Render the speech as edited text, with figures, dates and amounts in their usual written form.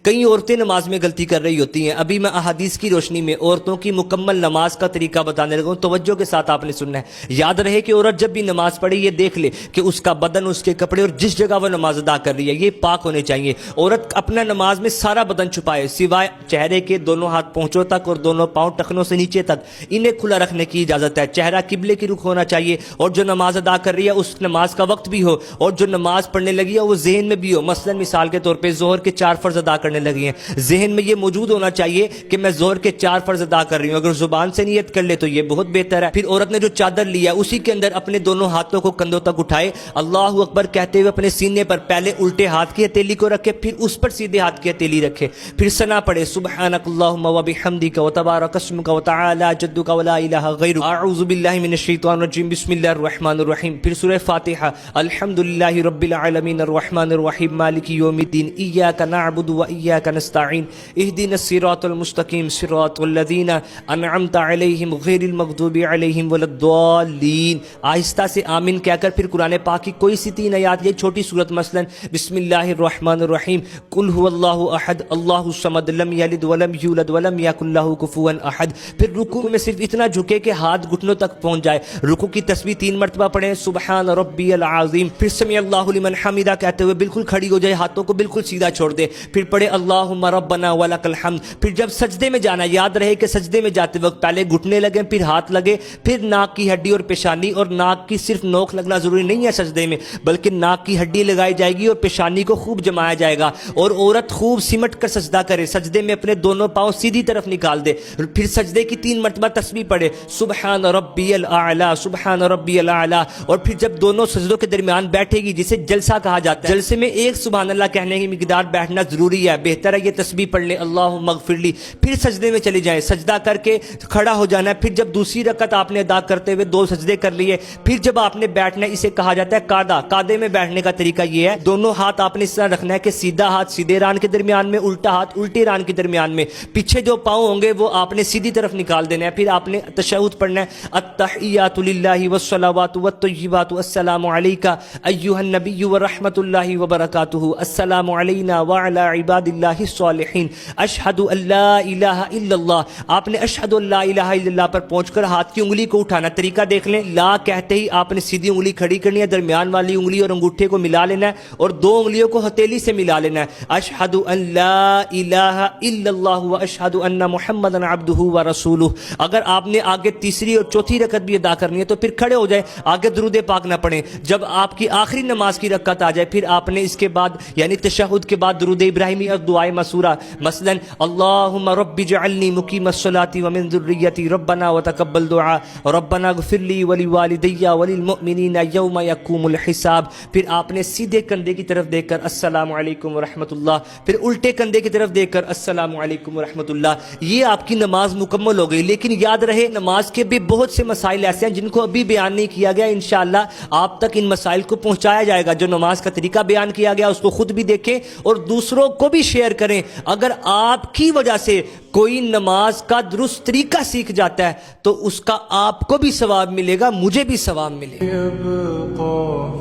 کئی عورتیں نماز میں غلطی کر رہی ہوتی ہیں. ابھی میں احادیث کی روشنی میں عورتوں کی مکمل نماز کا طریقہ بتانے لگا ہوں. توجہ کے ساتھ آپ نے سننا ہے. یاد رہے کہ عورت جب بھی نماز پڑھے یہ دیکھ لے کہ اس کا بدن، اس کے کپڑے اور جس جگہ وہ نماز ادا کر رہی ہے یہ پاک ہونے چاہیے. عورت اپنا نماز میں سارا بدن چھپائے سوائے چہرے کے دونوں ہاتھ پونچھوں تک اور دونوں پاؤں ٹخنوں سے نیچے تک، انہیں کھلا رکھنے کی اجازت ہے. چہرہ قبلے کی رخ ہونا چاہیے اور جو نماز ادا کر رہی ہے اس نماز کا وقت بھی ہو اور جو نماز پڑھنے لگی ہے وہ ذہن میں بھی ہو. مثلا مثال کے طور پہ ظہر کے 4 فرض ادا کرنے لگی ہیں، ذہن میں یہ موجود ہونا چاہیے کہ میں ظہر کے 4 فرض ادا کر رہی ہوں. اگر زبان سے نیت کر لے تو یہ بہت بہتر ہے. پھر عورت نے جو چادر لیا اسی کے اندر اپنے دونوں ہاتھوں کو کندھوں تک اٹھائے، اللہ اکبر کہتے ہوئے اپنے سینے پر پہلے الٹے ہاتھ کی ہتھیلی کو رکھے، پھر اس پر سیدھے ہاتھ کی ہتھیلی رکھے، پھر ثنا پڑھے سبحانک اللہم وبحمدک وتبارک اسمک وتعالی جدک ولا الہ غیرک اعوذ باللہ من الشیطان الرجیم بسم اللہ الرحمن الرحیم. پھر سورہ فاتحہ الحمدللہ رب العالمین الرحمن الرحیم مالک یوم الدین ایاک نعبد وایاک نستعین اهدنا الصراط المستقیم صراط الذین انعمت علیہم غیر المغضوب علیہم ولا الضالین. آہستہ سے آمین کہہ کر پھر قرآن پاک کی کوئی سی 3 آیات، یہ چھوٹی سورت مثلا بسم اللہ الرحمن الرحیم قل هو اللہ احد اللہ الصمد لم یلد ولم یولد ولم یکن لہ کفوا احد. پھر رکوع میں صرف اتنا جھکے کہ ہاتھ گھٹنوں تک پہنچ جائے. رکوع کی تسبیح 3 مرتبہ پڑھیں سبحان ربی العظیم، پھر سمع اللہ لمن حمدہ کہتے ہوئے بالکل کھڑی ہو جائے، ہاتھوں کو بالکل سیدھا چھوڑ دے، پھر پڑھے اللہم ربنا ولک الحمد. پھر جب سجدے میں جانا، یاد رہے کہ سجدے میں جاتے وقت پہلے گھٹنے لگیں پھر ہاتھ لگے، پھر ناک کی ہڈی اور پیشانی، اور ناک کی صرف نوک لگنا ضروری نہیں ہے سجدے میں بلکہ ناک کی ہڈی لگائی جائے گی اور پیشانی کو خوب جمایا جائے گا. اور عورت خوب سمٹ کر سجدہ کرے، سجدے میں اپنے دونوں پاؤں سیدھی طرف نکال دے، پھر سجدے کی 3 مرتبہ تسبیح پڑھے سبحان ربی الاعلی سبحان ربی الاعلی. اور پھر جب دونوں سجدوں کے درمیان بیٹھے گی جسے جلسہ کہا جاتا ہے، جلسے میں 1 سبحان اللہ کہنے کی مقدار بیٹھنا ضروری ہے. بہتر ہے یہ تسبیح پڑھ لیں اللہم اغفر لی، پھر سجدے میں چلے جائیں، سجدہ کر کے کھڑا ہو جانا ہے. پھر جب دوسری رکعت آپ نے ادا کرتے ہوئے 2 سجدے کر لیے، پھر جب آپ نے بیٹھنا ہے اسے کہا جاتا ہے قعدہ. قعدے میں بیٹھنے کا طریقہ یہ ہے، دونوں ہاتھ آپ نے اس طرح رکھنا ہے کہ سیدھا ہاتھ سیدھے ران کے درمیان میں، الٹا ہاتھ الٹی ران کے درمیان میں، پیچھے جو پاؤں ہوں گے وہ آپ نے سیدھی طرف نکال دینا ہے. پھر آپ نے تشہد پڑھنا ہے التحیات للہ والصلوات والطیبات السلام علیک ایھا النبی ورحمۃ اللہ وبرکاتہ السلام علینا وعلی عباد اللہ الصالحین اشہد ان لا الہ الا اللہ. آپ نے اشہد ان لا الہ الا اللہ پر پہنچ کر ہاتھ کی انگلی کو اٹھانا. طریقہ دیکھ لیں، لا کہتے ہی آپ نے سیدھی انگلی کھڑی کرنی ہے، درمیان والی انگلی اور انگوٹھے کو ملا لینا ہے اور 2 انگلیوں کو ہتھیلی سے ملا لینا ہے. اشہد ان لا الہ الا اللہ واشہد ان محمدا عبدہ ورسولہ. اگر آپ نے آگے تیسری اور چوتھی رکعت بھی ادا کرنی ہے تو پھر کھڑے ہو جائیں، آگے درود پاک نہ پڑھیں. جب آپ کی آخری نماز کی رکعت آ جائے پھر آپ نے اس کے بعد یعنی تشہد کے بعد درود ابراہیمی اور دعائے مسورہ مثلا اللہم رب اجعلنی مقیم الصلاۃ ومن ذریتی ربنا وتقبل دعاء ربنا اغفر لی ولوالدی وللمؤمنین یوم یقوم الحساب. پھر آپ نے سیدھے کندھے کی طرف دیکھ کر السلام علیکم ورحمۃ اللہ، پھر الٹے کندھے کی طرف دیکھ کر السلام علیکم ورحمۃ اللہ. یہ آپ کی نماز مکمل ہو گئی. لیکن یاد رہے نماز کے بھی بہت سے مسائل ایسے ہیں جن کو ابھی بیان نہیں کیا گیا. انشاءاللہ آپ تک ان مسائل کو پہنچایا جائے گا. جو نماز کا طریقہ بیان کیا گیا اس کو خود بھی دیکھیں اور دوسروں کو بھی شیئر کریں. اگر آپ کی وجہ سے کوئی نماز کا درست طریقہ سیکھ جاتا ہے تو اس کا آپ کو بھی ثواب ملے گا، مجھے بھی ثواب ملے گا.